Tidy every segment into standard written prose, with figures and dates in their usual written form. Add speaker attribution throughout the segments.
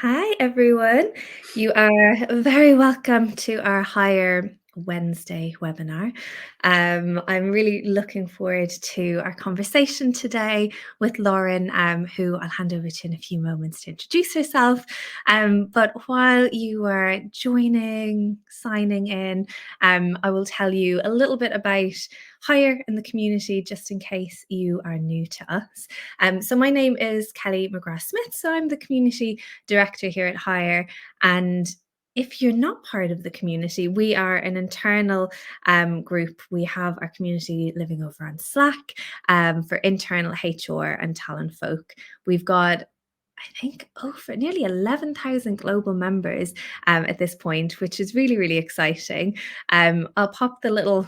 Speaker 1: Hi, everyone. You are very welcome to our Hire Wednesday webinar. I'm really looking forward to our conversation today with Lauren, who I'll hand over to in a few moments to introduce herself. But while you are joining, signing in, I will tell you a little bit about Hire in the community, just in case you are new to us. So my name is Kelly McGrath-Smith, so I'm the community director here at Hire. And if you're not part of the community, we are an internal group. We have our community living over on Slack for internal HR and talent folk. We've got I think over nearly 11,000 global members at this point, which is really, really exciting. I'll pop the little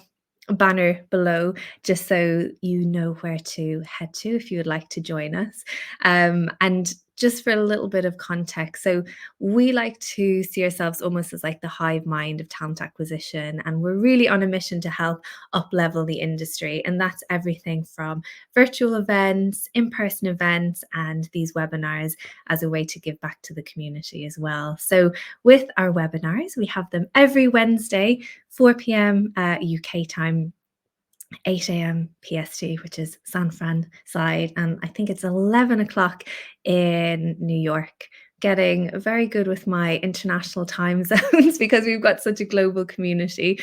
Speaker 1: banner below just so you know where to head to if you would like to join us. And just for a little bit of context, so we like to see ourselves almost as like the hive mind of talent acquisition, and we're really on a mission to help up level the industry. And that's everything from virtual events, in-person events, and these webinars as a way to give back to the community as well. So with our webinars, we have them every Wednesday, 4 p.m. UK time, 8 a.m. PST, which is San Fran side, and I think it's 11 o'clock in New York. Getting very good with my international time zones because we've got such a global community.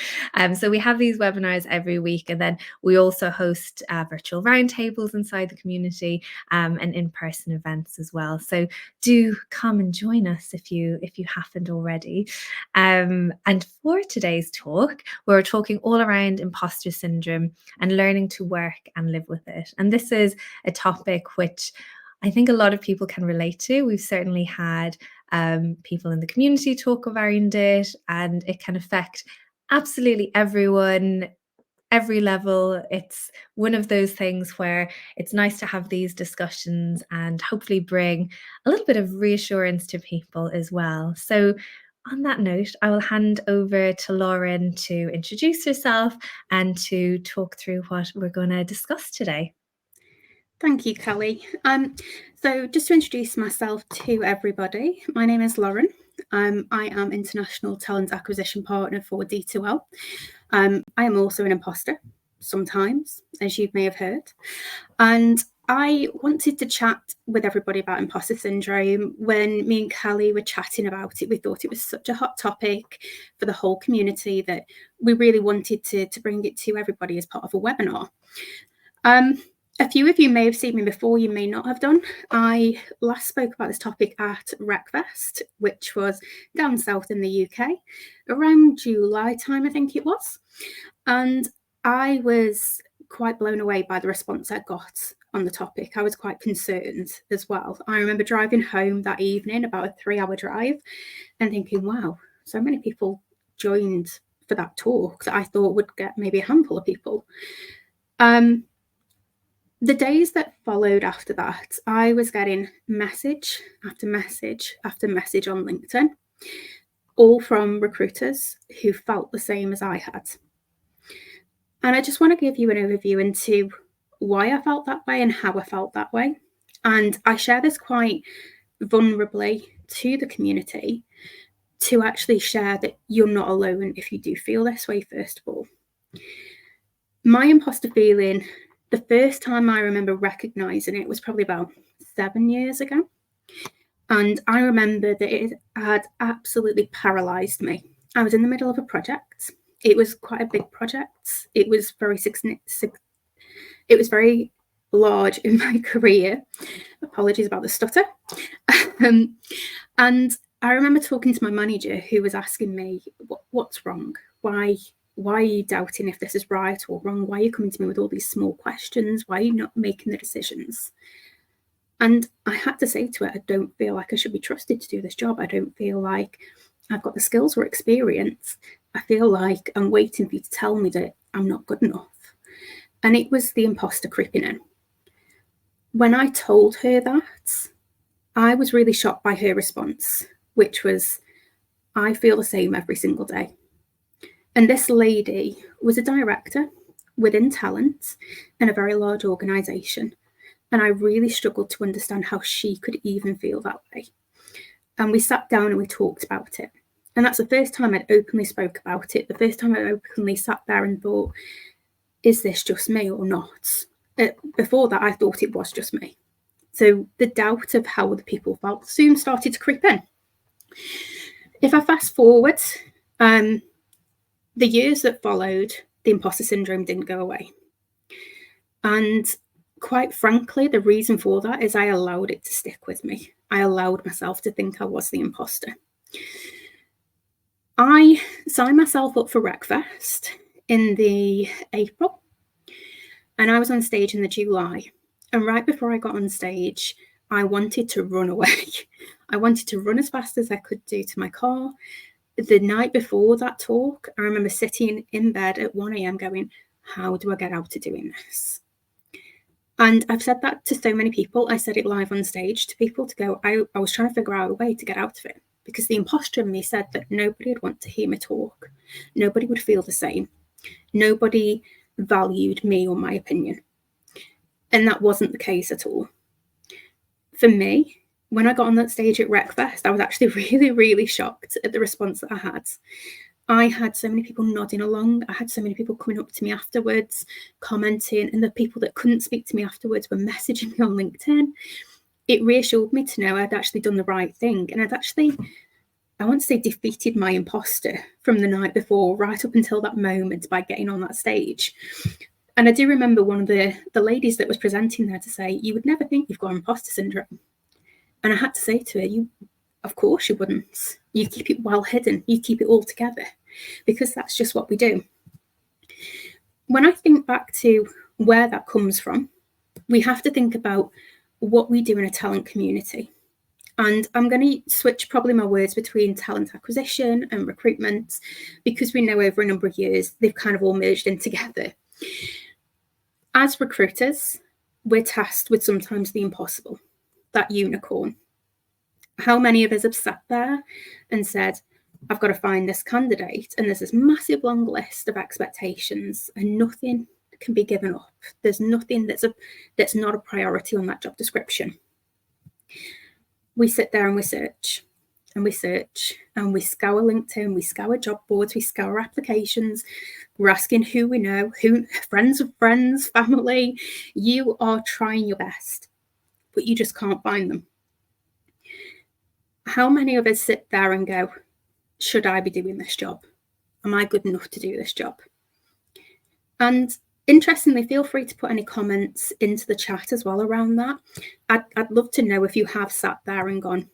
Speaker 1: So we have these webinars every week, and then we also host virtual roundtables inside the community and in-person events as well. So do come and join us if you haven't already. And for today's talk, we're talking all around imposter syndrome and learning to work and live with it. And this is a topic which I think a lot of people can relate to. We've certainly had people in the community talk around it, and it can affect absolutely everyone, every level. It's one of those things where it's nice to have these discussions and hopefully bring a little bit of reassurance to people as well. So on that note, I will hand over to Lauren to introduce herself and to talk through what we're going to discuss today.
Speaker 2: Thank you, Kelly. So just to introduce myself to everybody, my name is Lauren. I am International Talent Acquisition Partner for D2L. I am also an imposter sometimes, as you may have heard. And I wanted to chat with everybody about imposter syndrome. When me and Kelly were chatting about it, we thought it was such a hot topic for the whole community that we really wanted to bring it to everybody as part of a webinar. A few of you may have seen me before, you may not have done. I last spoke about this topic at RecFest, which was down south in the UK, around July time, I think it was. And I was quite blown away by the response I got on the topic. I was quite concerned as well. I remember driving home that evening, about a 3-hour drive, and thinking, wow, so many people joined for that talk that I thought would get maybe a handful of people. The days that followed after that, I was getting message after message after message on LinkedIn, all from recruiters who felt the same as I had. And I just want to give you an overview into why I felt that way and how I felt that way. And I share this quite vulnerably to the community to actually share that you're not alone if you do feel this way, first of all. My imposter feeling, the first time I remember recognizing it was probably about 7 years ago. And I remember that it had absolutely paralyzed me. I was in the middle of a project. It was quite a big project. It was very large in my career. Apologies about the stutter. And I remember talking to my manager, who was asking me, what's wrong? Why are you doubting if this is right or wrong? Why are you coming to me with all these small questions? Why are you not making the decisions? And I had to say to her, I don't feel like I should be trusted to do this job. I don't feel like I've got the skills or experience. I feel like I'm waiting for you to tell me that I'm not good enough. And it was the imposter creeping in. When I told her that, I was really shocked by her response, which was, I feel the same every single day. And this lady was a director within talent in a very large organisation. And I really struggled to understand how she could even feel that way. And we sat down and we talked about it. And that's the first time I'd openly spoke about it. The first time I openly sat there and thought, is this just me or not? Before that, I thought it was just me. So the doubt of how other people felt soon started to creep in. If I fast forward, the years that followed, the imposter syndrome didn't go away. And quite frankly, the reason for that is I allowed it to stick with me. I allowed myself to think I was the imposter. I signed myself up for RecFest in the April, and I was on stage in the July. And right before I got on stage, I wanted to run away. I wanted to run as fast as I could do to my car. The night before that talk, I remember sitting in bed at 1 a.m. going, how do I get out of doing this? And I've said that to so many people. I said it live on stage to people to go, I was trying to figure out a way to get out of it, because the imposter in me said that nobody would want to hear me talk. Nobody would feel the same. Nobody valued me or my opinion. And that wasn't the case at all. For me, when I got on that stage at RecFest, I was actually really, really shocked at the response that I had. I had so many people nodding along. I had so many people coming up to me afterwards, commenting, and the people that couldn't speak to me afterwards were messaging me on LinkedIn. It reassured me to know I'd actually done the right thing. And I'd actually, I want to say, defeated my imposter from the night before right up until that moment by getting on that stage. And I do remember one of the ladies that was presenting there to say, you would never think you've got imposter syndrome. And I had to say to her, of course you wouldn't. You keep it well hidden. You keep it all together, because that's just what we do. When I think back to where that comes from, we have to think about what we do in a talent community. And I'm going to switch probably my words between talent acquisition and recruitment, because we know over a number of years they've kind of all merged in together. As recruiters, we're tasked with sometimes the impossible, that unicorn. How many of us have sat there and said, I've got to find this candidate, and there's this massive long list of expectations and nothing can be given up. There's nothing that's not a priority on that job description. We sit there and we search and we search and we scour LinkedIn, we scour job boards, we scour applications. We're asking who we know, who friends of friends, family. You are trying your best, but you just can't find them. How many of us sit there and go, should I be doing this job? Am I good enough to do this job? And interestingly, feel free to put any comments into the chat as well around that. I'd love to know if you have sat there and gone,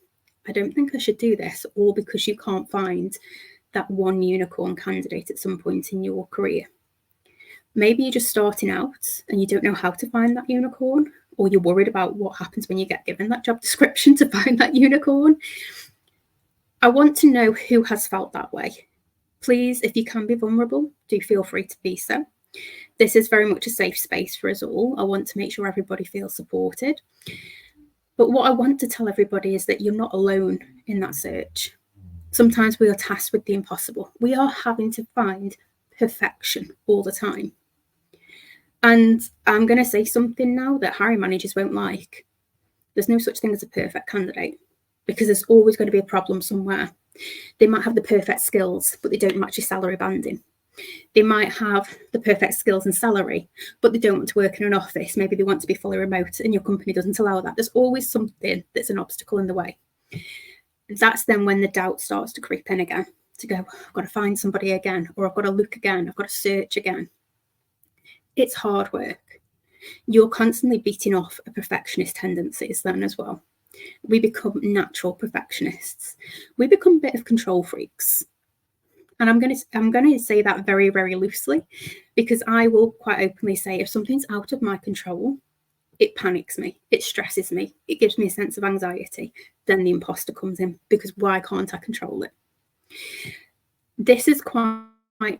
Speaker 2: I don't think I should do this, or because you can't find that one unicorn candidate at some point in your career. Maybe you're just starting out and you don't know how to find that unicorn, or you're worried about what happens when you get given that job description to find that unicorn. I want to know who has felt that way. Please, if you can be vulnerable, do feel free to be so. This is very much a safe space for us all. I want to make sure everybody feels supported. But what I want to tell everybody is that you're not alone in that search. Sometimes we are tasked with the impossible. We are having to find perfection all the time. And I'm going to say something now that hiring managers won't like. There's no such thing as a perfect candidate, because there's always going to be a problem somewhere. They might have the perfect skills, but they don't match your salary banding. They might have the perfect skills and salary, but they don't want to work in an office. Maybe they want to be fully remote and your company doesn't allow that. There's always something that's an obstacle in the way. That's then when the doubt starts to creep in again, to go, I've got to find somebody again, or I've got to look again, I've got to search again. It's hard work. You're constantly beating off a perfectionist tendencies then as well. We become natural perfectionists. We become a bit of control freaks. And I'm going to say that very, very loosely, because I will quite openly say if something's out of my control, it panics me, it stresses me, it gives me a sense of anxiety. Then the imposter comes in, because why can't I control it? This is quite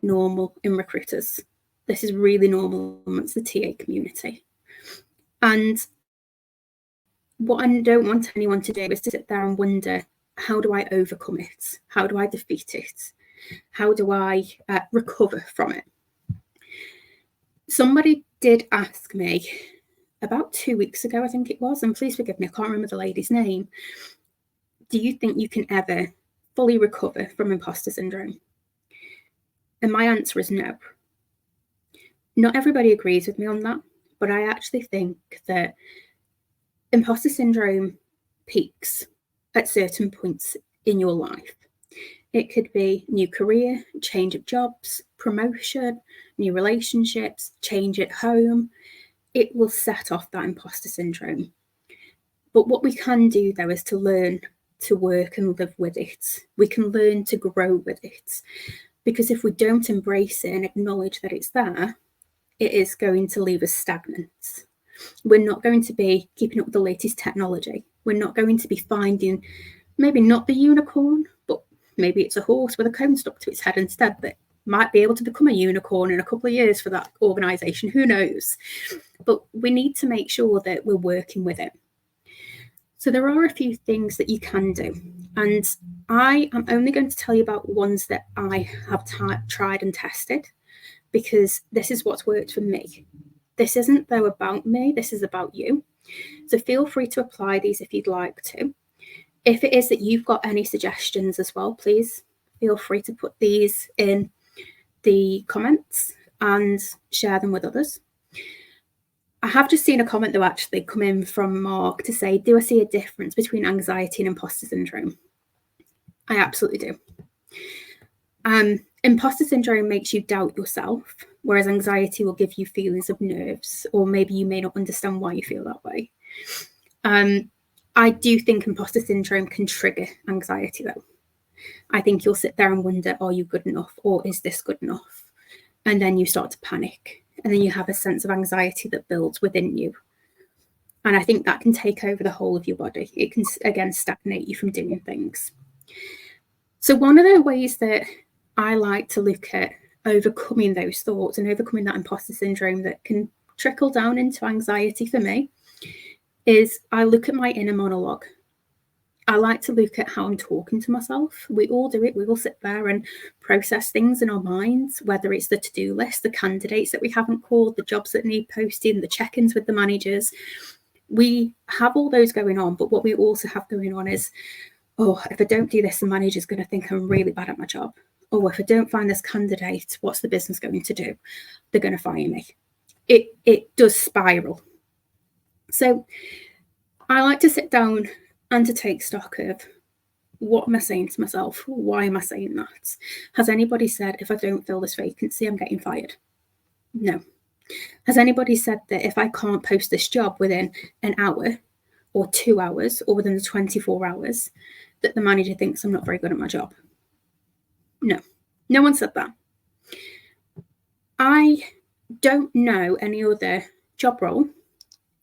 Speaker 2: normal in recruiters. This is really normal amongst the TA community. And what I don't want anyone to do is to sit there and wonder, how do I overcome it? How do I defeat it? How do I recover from it? Somebody did ask me about 2 weeks ago, I think it was, and please forgive me, I can't remember the lady's name. do you think you can ever fully recover from imposter syndrome? And my answer is no. Not everybody agrees with me on that, but I actually think that imposter syndrome peaks at certain points in your life. It could be new career, change of jobs, promotion, new relationships, change at home. It will set off that imposter syndrome. But what we can do, though, is to learn to work and live with it. We can learn to grow with it. Because if we don't embrace it and acknowledge that it's there, it is going to leave us stagnant. We're not going to be keeping up with the latest technology. We're not going to be finding maybe not the unicorn, but maybe it's a horse with a cone stuck to its head instead that might be able to become a unicorn in a couple of years for that organisation. Who knows? But we need to make sure that we're working with it. So there are a few things that you can do. And I am only going to tell you about ones that I have tried and tested, because this is what's worked for me. This isn't, though, about me. This is about you. So feel free to apply these if you'd like to. If it is that you've got any suggestions as well, please feel free to put these in the comments and share them with others. I have just seen a comment, though, actually come in from Mark to say, do I see a difference between anxiety and imposter syndrome? I absolutely do. Imposter syndrome makes you doubt yourself, whereas anxiety will give you feelings of nerves, or maybe you may not understand why you feel that way. I do think imposter syndrome can trigger anxiety, though. I think you'll sit there and wonder, are you good enough, or is this good enough? And then you start to panic, and then you have a sense of anxiety that builds within you. And I think that can take over the whole of your body. It can, again, stagnate you from doing things. So one of the ways that I like to look at overcoming those thoughts and overcoming that imposter syndrome that can trickle down into anxiety for me is I look at my inner monologue. I like to look at how I'm talking to myself. We all do it. We all sit there and process things in our minds, whether it's the to-do list, the candidates that we haven't called, the jobs that need posting, the check-ins with the managers. We have all those going on, but what we also have going on is, oh, if I don't do this, the manager's going to think I'm really bad at my job. Oh, if I don't find this candidate, what's the business going to do? They're going to fire me. It does spiral. So I like to sit down and to take stock of, what am I saying to myself? Why am I saying that? Has anybody said, if I don't fill this vacancy, I'm getting fired? No. Has anybody said that if I can't post this job within an hour or 2 hours or within the 24 hours, that the manager thinks I'm not very good at my job? No. No one said that. I don't know any other job role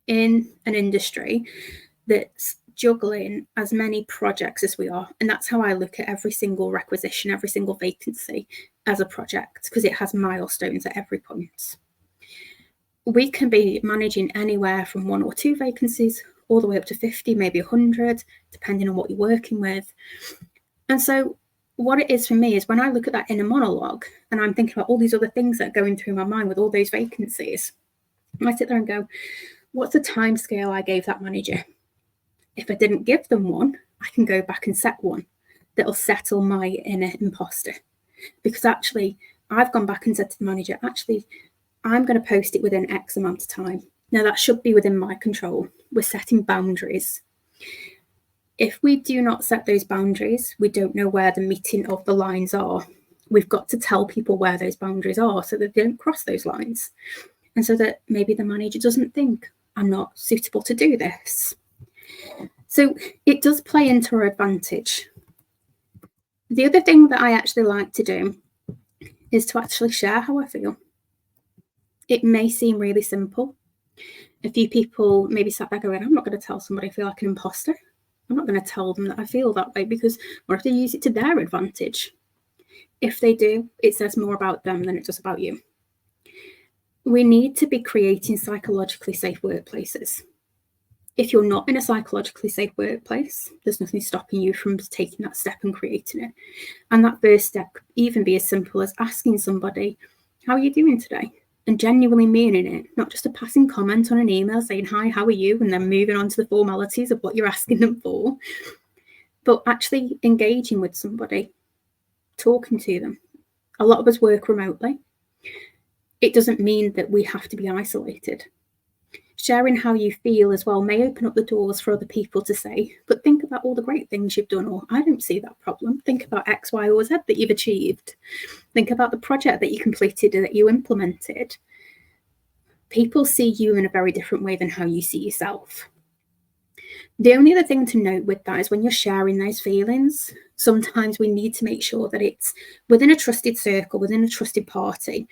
Speaker 2: in an industry that's juggling as many projects as we are. And that's how I look at every single requisition, every single vacancy as a project, because it has milestones at every point. We can be managing anywhere from 1 or 2 vacancies all the way up to 50, maybe 100, depending on what you're working with. And so what it is for me is when I look at that inner monologue and I'm thinking about all these other things that are going through my mind with all those vacancies, I sit there and go, what's the time scale I gave that manager? If I didn't give them one, I can go back and set one that'll settle my inner imposter. Because actually, I've gone back and said to the manager, actually, I'm going to post it within X amount of time. Now, that should be within my control. We're setting boundaries. If we do not set those boundaries, we don't know where the meeting of the lines are. We've got to tell people where those boundaries are so that they don't cross those lines. And so that maybe the manager doesn't think, I'm not suitable to do this. So it does play into our advantage. The other thing that I actually like to do is to actually share how I feel. It may seem really simple. A few people maybe sat there going, I'm not going to tell somebody I feel like an imposter. I'm not going to tell them that I feel that way, because what if they use it to their advantage? If they do, it says more about them than it does about you. We need to be creating psychologically safe workplaces. If you're not in a psychologically safe workplace, there's nothing stopping you from taking that step and creating it. And that first step could even be as simple as asking somebody, how are you doing today? And genuinely meaning it, not just a passing comment on an email saying, hi, how are you? And then moving on to the formalities of what you're asking them for. But actually engaging with somebody, talking to them. A lot of us work remotely. It doesn't mean that we have to be isolated. Sharing how you feel as well may open up the doors for other people to say, but think about all the great things you've done, or I don't see that problem. Think about X, Y, or Z that you've achieved. Think about the project that you completed and that you implemented. People see you in a very different way than how you see yourself. The only other thing to note with that is when you're sharing those feelings, sometimes we need to make sure that it's within a trusted circle, within a trusted party.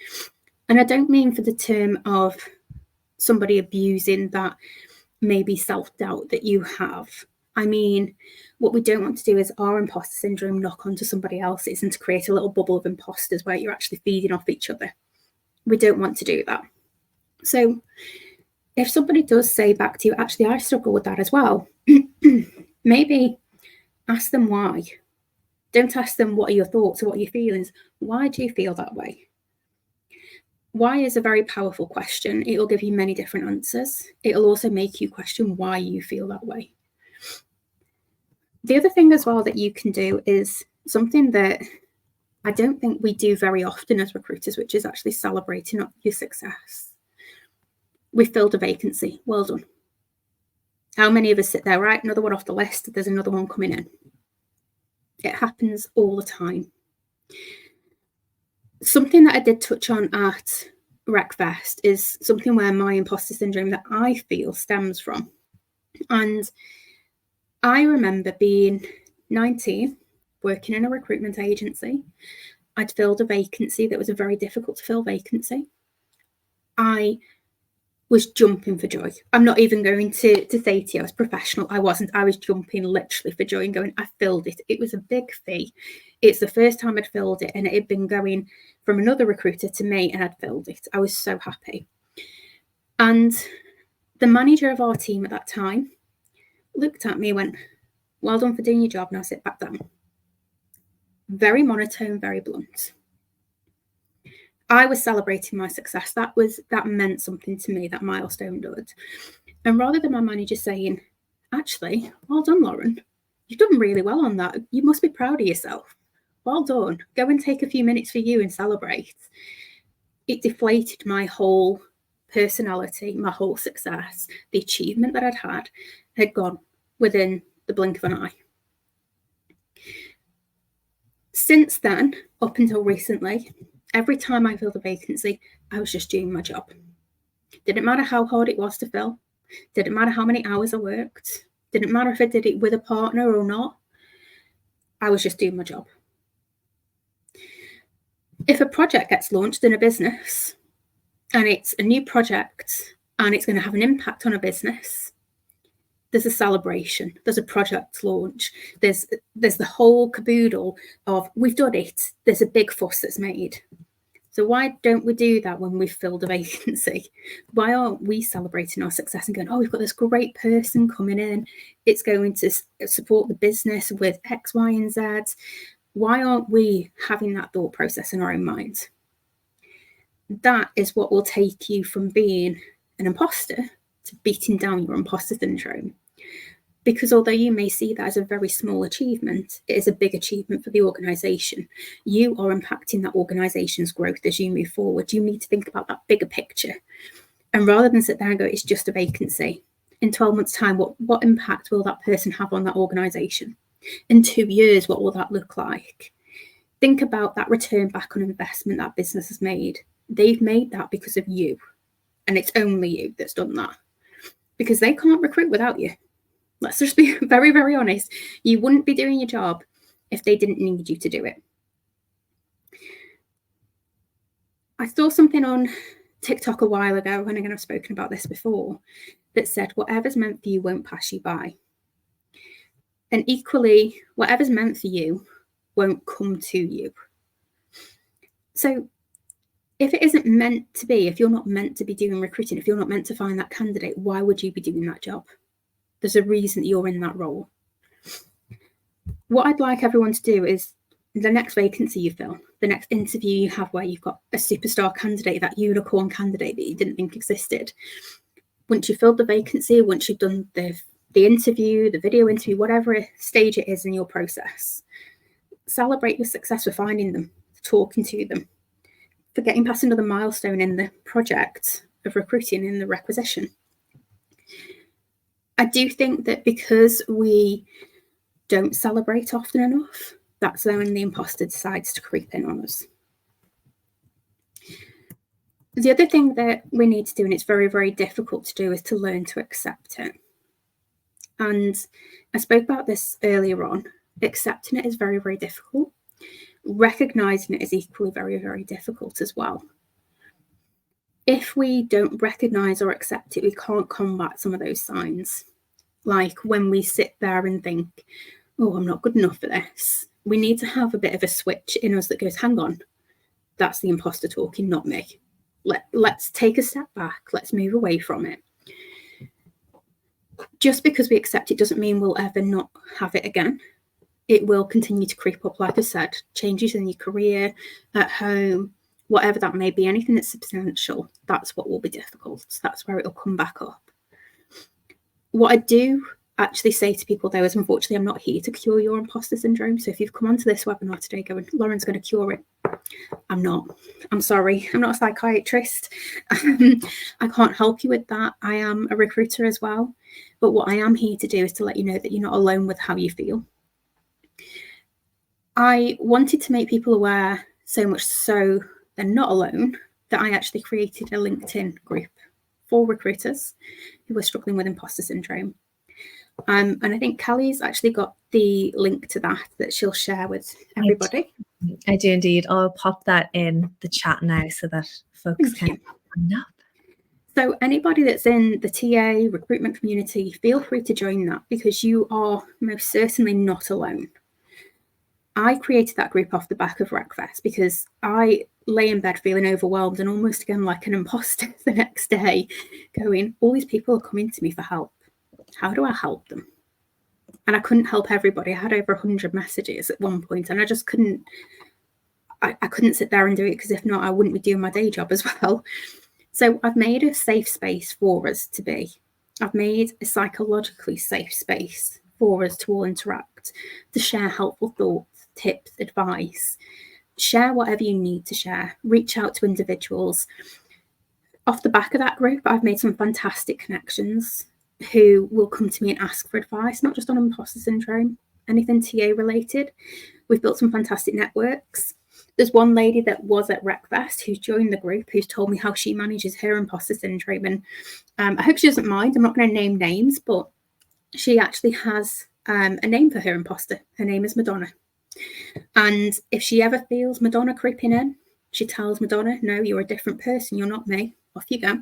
Speaker 2: And I don't mean for the term of somebody abusing that maybe self-doubt that you have. I mean, what we don't want to do is our imposter syndrome knock onto somebody else's and to create a little bubble of imposters where you're actually feeding off each other. We don't want to do that. So if somebody does say back to you, actually, I struggle with that as well, maybe ask them why. Don't ask them, what are your thoughts or what are your feelings? Why do you feel that way? Why is a very powerful question. It will give you many different answers. It'll also make you question why you feel that way. The other thing as well that you can do is something that I don't think we do very often as recruiters, which is actually celebrating your success. We filled a vacancy. Well done. How many of us sit there, right, another one off the list, there's another one coming in. It happens all the time. Something that I did touch on at RecFest is something where my imposter syndrome that I feel stems from. And I remember being 19, working in a recruitment agency. I'd filled a vacancy that was a very difficult to fill vacancy. I was jumping for joy. I'm not even going to say to you I was professional. I wasn't. I was jumping literally for joy and going, I filled it. It was a big fee. It's the first time I'd filled it, and it had been going from another recruiter to me, and I'd filled it. I was so happy. And the manager of our team at that time looked at me and went, well done for doing your job. Now sit back down. Very monotone, very blunt. I was celebrating my success. That meant something to me, that milestone did. And rather than my manager saying, actually, well done, Lauren, you've done really well on that. You must be proud of yourself. Well done. Go and take a few minutes for you and celebrate. It deflated my whole personality, my whole success. The achievement that I'd had gone within the blink of an eye. Since then, up until recently, every time I filled a vacancy, I was just doing my job. Didn't matter how hard it was to fill. Didn't matter how many hours I worked. Didn't matter if I did it with a partner or not. I was just doing my job. If a project gets launched in a business and it's a new project and it's going to have an impact on a business, there's a celebration, there's a project launch, there's the whole caboodle of we've done it, there's a big fuss that's made. So why don't we do that when we've filled a vacancy? Why aren't we celebrating our success and going, oh, we've got this great person coming in, it's going to support the business with X, Y, and Z. Why aren't we having that thought process in our own minds? That is what will take you from being an imposter to beating down your imposter syndrome. Because although you may see that as a very small achievement, it is a big achievement for the organisation. You are impacting that organisation's growth as you move forward. You need to think about that bigger picture. And rather than sit there and go, it's just a vacancy. In 12 months' time, what impact will that person have on that organisation? In 2 years, what will that look like? Think about that return back on investment that business has made. They've made that because of you. And it's only you that's done that. Because they can't recruit without you. Let's just be very, very honest. You wouldn't be doing your job if they didn't need you to do it. I saw something on TikTok a while ago, and again, I've spoken about this before, that said, whatever's meant for you won't pass you by. And equally, whatever's meant for you won't come to you. So if it isn't meant to be, if you're not meant to be doing recruiting, if you're not meant to find that candidate, why would you be doing that job? There's a reason that you're in that role. What I'd like everyone to do is the next vacancy you fill, the next interview you have where you've got a superstar candidate, that unicorn candidate that you didn't think existed. Once you've filled the vacancy, once you've done the the interview, the video interview, whatever stage it is in your process. Celebrate your success for finding them, talking to them, for getting past another milestone in the project of recruiting in the requisition. I do think that because we don't celebrate often enough, that's when the imposter decides to creep in on us. The other thing that we need to do, and it's very, very difficult to do, is to learn to accept it. And I spoke about this earlier on. Accepting it is very, very difficult. Recognizing it is equally very, very difficult as well. If we don't recognize or accept it, we can't combat some of those signs. Like when we sit there and think, oh, I'm not good enough for this. We need to have a bit of a switch in us that goes, hang on, that's the imposter talking, not me. Let's take a step back. Let's move away from it. Just because we accept it doesn't mean we'll ever not have it again. It will continue to creep up, like I said, changes in your career, at home, whatever that may be, anything that's substantial, that's what will be difficult. That's where it'll come back up. What I do actually say to people, though, is unfortunately, I'm not here to cure your imposter syndrome. So if you've come onto this webinar today going, Lauren's going to cure it, I'm not. I'm sorry. I'm not a psychiatrist. I can't help you with that. I am a recruiter as well. But what I am here to do is to let you know that you're not alone with how you feel. I wanted to make people aware, so much so they're not alone, that I actually created a LinkedIn group for recruiters who are struggling with imposter syndrome. And I think Callie's actually got the link to that she'll share with everybody.
Speaker 1: I do indeed. I'll pop that in the chat now so that folks can find up.
Speaker 2: So anybody that's in the TA recruitment community, feel free to join that, because you are most certainly not alone. I created that group off the back of RecFest because I lay in bed feeling overwhelmed and almost again like an imposter the next day, going, all these people are coming to me for help. How do I help them? And I couldn't help everybody. I had over 100 messages at one point, and I just couldn't, I couldn't sit there and do it, because if not, I wouldn't be doing my day job as well. So I've made a safe space for us to be. I've made a psychologically safe space for us to all interact, to share helpful thoughts, tips, advice, share whatever you need to share, reach out to individuals. Off the back of that group, I've made some fantastic connections who will come to me and ask for advice, not just on imposter syndrome, anything TA related. We've built some fantastic networks. There's one lady that was at RecFest who's joined the group, who's told me how she manages her imposter syndrome. And I hope she doesn't mind. I'm not going to name names, but she actually has a name for her imposter. Her name is Madonna. And if she ever feels Madonna creeping in, she tells Madonna, no, you're a different person. You're not me. Off you go.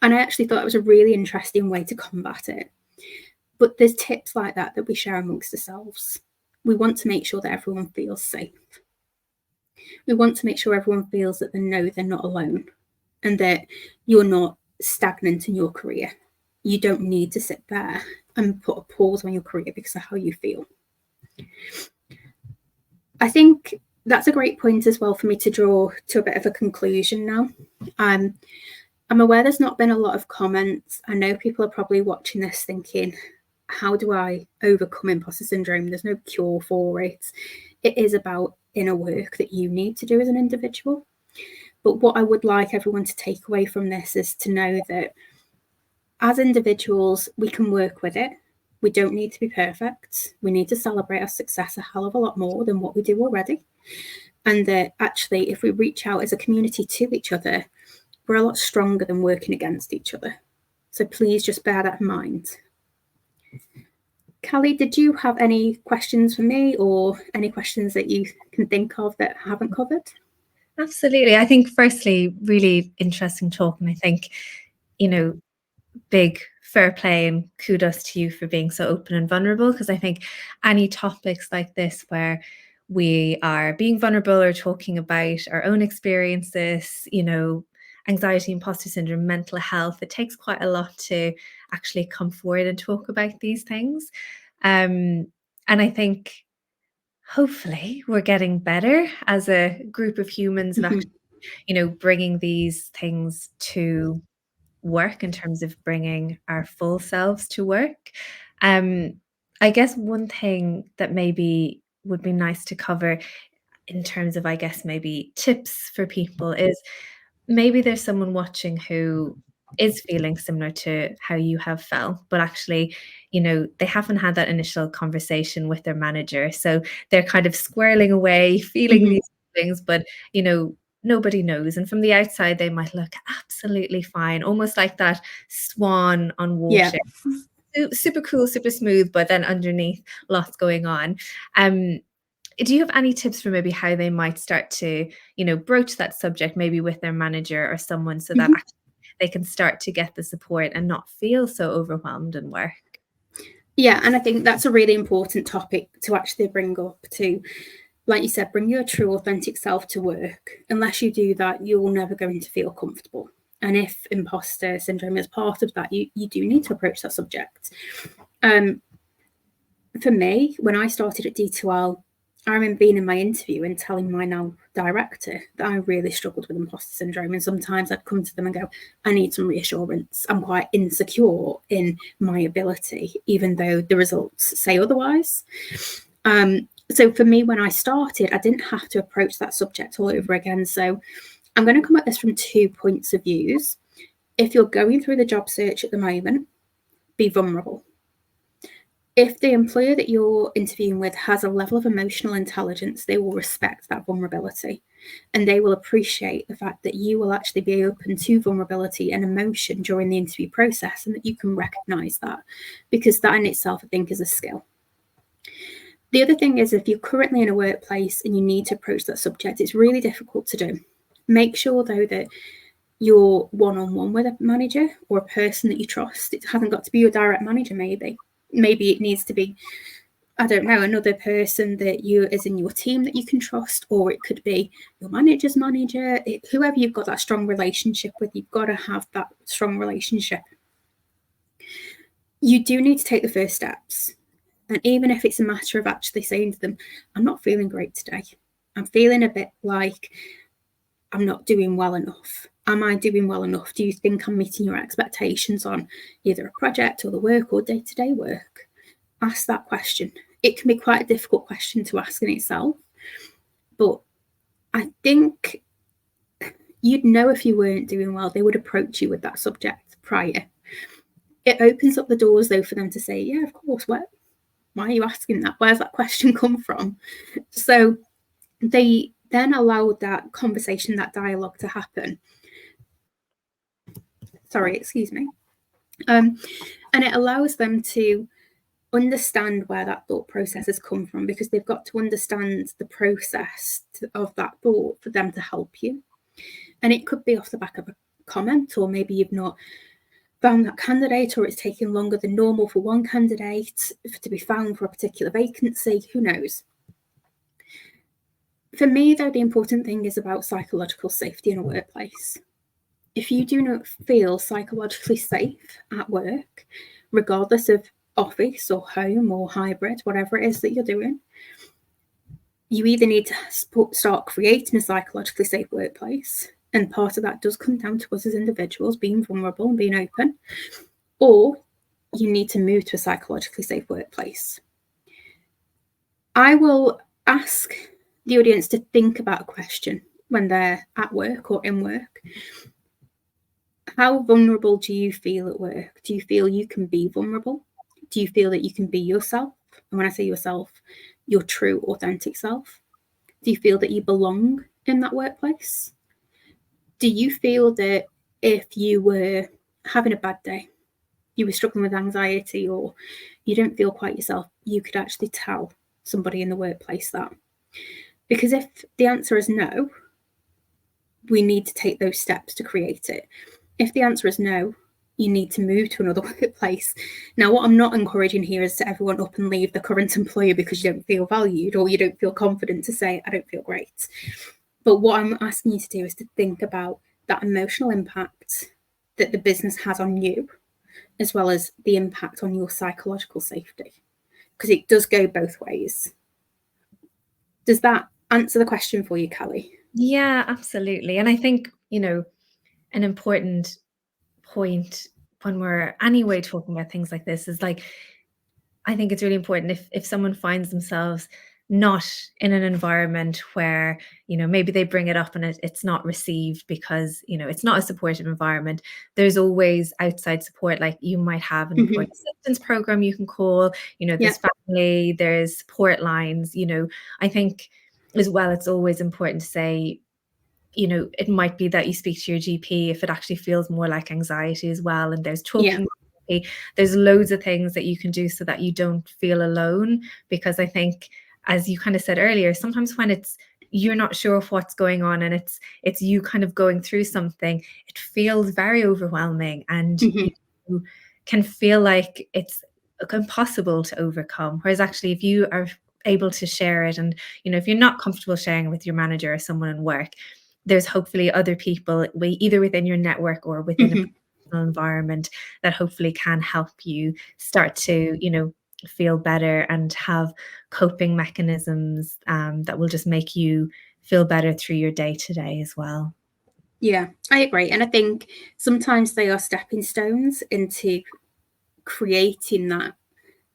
Speaker 2: And I actually thought it was a really interesting way to combat it. But there's tips like that we share amongst ourselves. We want to make sure that everyone feels safe. We want to make sure everyone feels that they know they're not alone and that you're not stagnant in your career. You don't need to sit there and put a pause on your career because of how you feel. I think that's a great point as well for me to draw to a bit of a conclusion now. I'm aware there's not been a lot of comments. I know people are probably watching this thinking, how do I overcome imposter syndrome? There's no cure for it. It is about inner work that you need to do as an individual. But what I would like everyone to take away from this is to know that as individuals, we can work with it. We don't need to be perfect. We need to celebrate our success a hell of a lot more than what we do already. And that actually, if we reach out as a community to each other, we're a lot stronger than working against each other. So please just bear that in mind. Callie, did you have any questions for me, or any questions that you can think of that I haven't covered?
Speaker 1: Absolutely. I think firstly, really interesting talk. And I think, big fair play and kudos to you for being so open and vulnerable, because I think any topics like this where we are being vulnerable or talking about our own experiences, anxiety, imposter syndrome, mental health, it takes quite a lot to actually come forward and talk about these things. And I think hopefully we're getting better as a group of humans and actually, bringing these things to work in terms of bringing our full selves to work. I guess one thing that maybe would be nice to cover in terms of, I guess, maybe tips for people is maybe there's someone watching who is feeling similar to how you have felt, but actually, they haven't had that initial conversation with their manager. So they're kind of squirreling away, feeling
Speaker 2: Mhm.
Speaker 1: these feelings, but, nobody knows. And from the outside, they might look absolutely fine, almost like that swan on
Speaker 2: Yeah.
Speaker 1: water. Super cool, super smooth, but then underneath, lots going on. Do you have any tips for maybe how they might start to, broach that subject maybe with their manager or someone so that
Speaker 2: Mhm.
Speaker 1: actually they can start to get the support and not feel so overwhelmed in work?
Speaker 2: Yeah, and I think that's a really important topic to actually bring up to, like you said, bring your true authentic self to work. Unless you do that, you're never going to feel comfortable. And if imposter syndrome is part of that, you do need to approach that subject. For me, when I started at D2L, I remember being in my interview and telling my now director that I really struggled with imposter syndrome. And sometimes I'd come to them and go, I need some reassurance. I'm quite insecure in my ability, even though the results say otherwise. So for me, when I started, I didn't have to approach that subject all over again. So I'm going to come at this from 2 points of views. If you're going through the job search at the moment, be vulnerable. If the employer that you're interviewing with has a level of emotional intelligence, they will respect that vulnerability and they will appreciate the fact that you will actually be open to vulnerability and emotion during the interview process and that you can recognize that, because that in itself, I think, is a skill. The other thing is, if you're currently in a workplace and you need to approach that subject, it's really difficult to do. Make sure, though, that you're one-on-one with a manager or a person that you trust. It hasn't got to be your direct manager, maybe. Maybe it needs to be, I don't know, another person that is in your team that you can trust, or it could be your manager's manager. Whoever you've got that strong relationship with, you've got to have that strong relationship. You do need to take the first steps. And even if it's a matter of actually saying to them, I'm not feeling great today. I'm feeling a bit like I'm not doing well enough. Am I doing well enough? Do you think I'm meeting your expectations on either a project or the work or day-to-day work? Ask that question. It can be quite a difficult question to ask in itself, but I think you'd know if you weren't doing well. They would approach you with that subject prior. It opens up the doors, though, for them to say, yeah, of course, why are you asking that? Where's that question come from? So they then allow that conversation, that dialogue to happen. Sorry, excuse me. And it allows them to understand where that thought process has come from, because they've got to understand the process of that thought for them to help you. And it could be off the back of a comment, or maybe you've not found that candidate, or it's taking longer than normal for one candidate to be found for a particular vacancy. Who knows? For me, though, the important thing is about psychological safety in a workplace. If you do not feel psychologically safe at work, regardless of office or home or hybrid, whatever it is that you're doing, you either need to start creating a psychologically safe workplace, and part of that does come down to us as individuals being vulnerable and being open, or you need to move to a psychologically safe workplace. I will ask the audience to think about a question when they're at work or in work. How vulnerable do you feel at work? Do you feel you can be vulnerable? Do you feel that you can be yourself? And when I say yourself, your true, authentic self. Do you feel that you belong in that workplace? Do you feel that if you were having a bad day, you were struggling with anxiety, or you don't feel quite yourself, you could actually tell somebody in the workplace that? Because if the answer is no, we need to take those steps to create it. If the answer is no, you need to move to another workplace. Now, what I'm not encouraging here is to everyone up and leave the current employer because you don't feel valued or you don't feel confident to say, I don't feel great. But what I'm asking you to do is to think about that emotional impact that the business has on you, as well as the impact on your psychological safety, because it does go both ways. Does that answer the question for you, Callie?
Speaker 1: Yeah, absolutely. And I think, an important point when we're anyway talking about things like this is like I think it's really important if someone finds themselves not in an environment where, maybe they bring it up and it's not received because, it's not a supportive environment. There's always outside support. Like, you might have an employee assistance program you can call, there's family, there's support lines. I think as well, it's always important to say, it might be that you speak to your GP if it actually feels more like anxiety as well. And there's talking. There's loads of things that you can do so that you don't feel alone. Because I think, as you kind of said earlier, sometimes when you're not sure of what's going on and it's you kind of going through something, it feels very overwhelming, and you can feel like it's impossible to overcome. Whereas actually, if you are able to share it, and if you're not comfortable sharing it with your manager or someone in work, there's hopefully other people either within your network or within a environment that hopefully can help you start to feel better and have coping mechanisms that will just make you feel better through your day to day as well.
Speaker 2: Yeah, I agree. And I think sometimes they are stepping stones into creating that,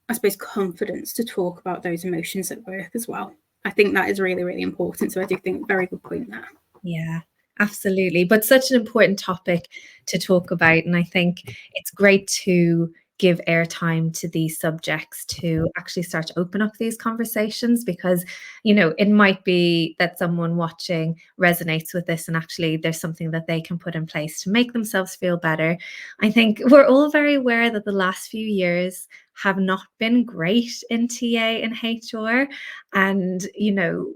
Speaker 2: I suppose, confidence to talk about those emotions at work as well. I think that is really, really important. So I do think very good point there.
Speaker 1: Yeah, absolutely. But such an important topic to talk about. And I think it's great to give airtime to these subjects to actually start to open up these conversations, because, it might be that someone watching resonates with this and actually there's something that they can put in place to make themselves feel better. I think we're all very aware that the last few years have not been great in TA and HR, and,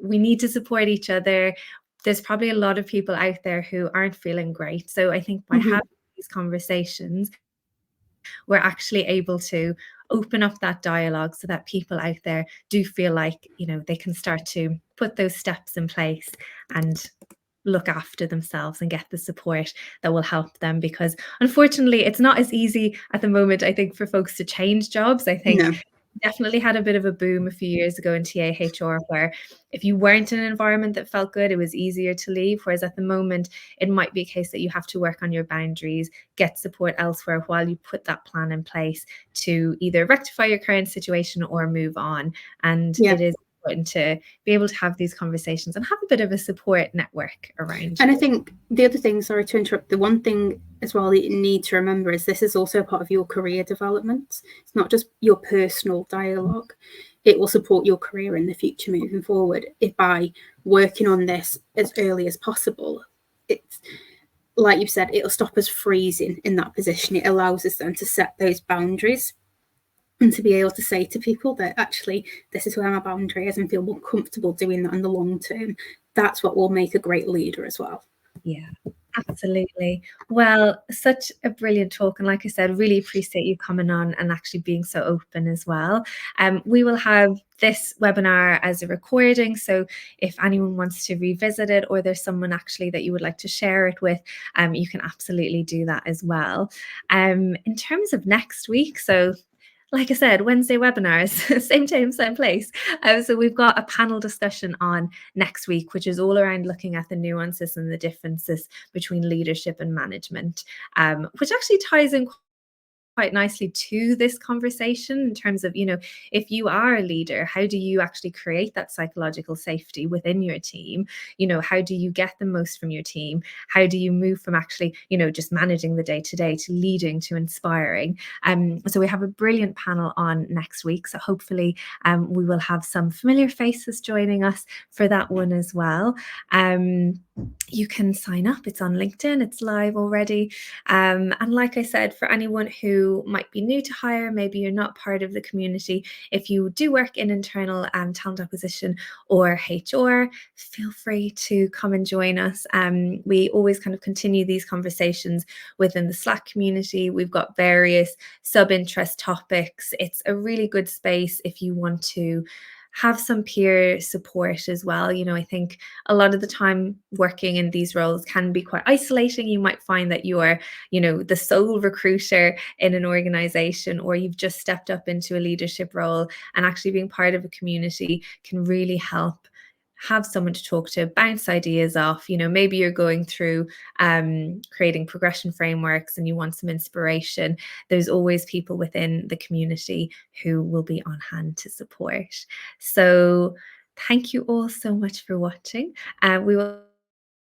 Speaker 1: we need to support each other. There's probably a lot of people out there who aren't feeling great. So I think by having these conversations, we're actually able to open up that dialogue so that people out there do feel like, they can start to put those steps in place and look after themselves and get the support that will help them. Because unfortunately, it's not as easy at the moment, I think, for folks to change jobs. I think definitely had a bit of a boom a few years ago in TAHR, where if you weren't in an environment that felt good, it was easier to leave. Whereas at the moment, it might be a case that you have to work on your boundaries, get support elsewhere while you put that plan in place to either rectify your current situation or move on. And it is important to be able to have these conversations and have a bit of a support network around.
Speaker 2: And I think the other thing, sorry to interrupt, the one thing as well that you need to remember is this is also part of your career development. It's not just your personal dialogue. It will support your career in the future moving forward. If by working on this as early as possible, it's like you've said, it'll stop us freezing in that position. It allows us then to set those boundaries and to be able to say to people that actually this is where my boundary is and feel more comfortable doing that in the long term. That's what will make a great leader as well.
Speaker 1: Yeah, absolutely. Well, such a brilliant talk. And like I said, really appreciate you coming on and actually being so open as well. We will have this webinar as a recording. So if anyone wants to revisit it, or there's someone actually that you would like to share it with, you can absolutely do that as well. In terms of next week, so like I said, Wednesday webinars, same time, same place. So we've got a panel discussion on next week, which is all around looking at the nuances and the differences between leadership and management, which actually ties in quite nicely to this conversation in terms of, if you are a leader, how do you actually create that psychological safety within your team? How do you get the most from your team? How do you move from actually, just managing the day to day to leading to inspiring? So we have a brilliant panel on next week. So hopefully we will have some familiar faces joining us for that one as well. You can sign up. It's on LinkedIn. It's live already. And like I said, for anyone who might be new to hire, maybe you're not part of the community, if you do work in internal talent acquisition or HR, feel free to come and join us. We always kind of continue these conversations within the Slack community. We've got various sub-interest topics. It's a really good space if you want to have some peer support as well. I think a lot of the time working in these roles can be quite isolating. You might find that you are, the sole recruiter in an organization, or you've just stepped up into a leadership role, and actually being part of a community can really help have someone to talk to, bounce ideas off. Maybe you're going through creating progression frameworks and you want some inspiration. There's always people within the community who will be on hand to support. So thank you all so much for watching. We will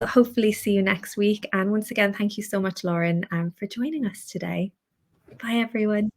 Speaker 1: hopefully see you next week. And once again, thank you so much, Lauren, for joining us today. Bye, everyone.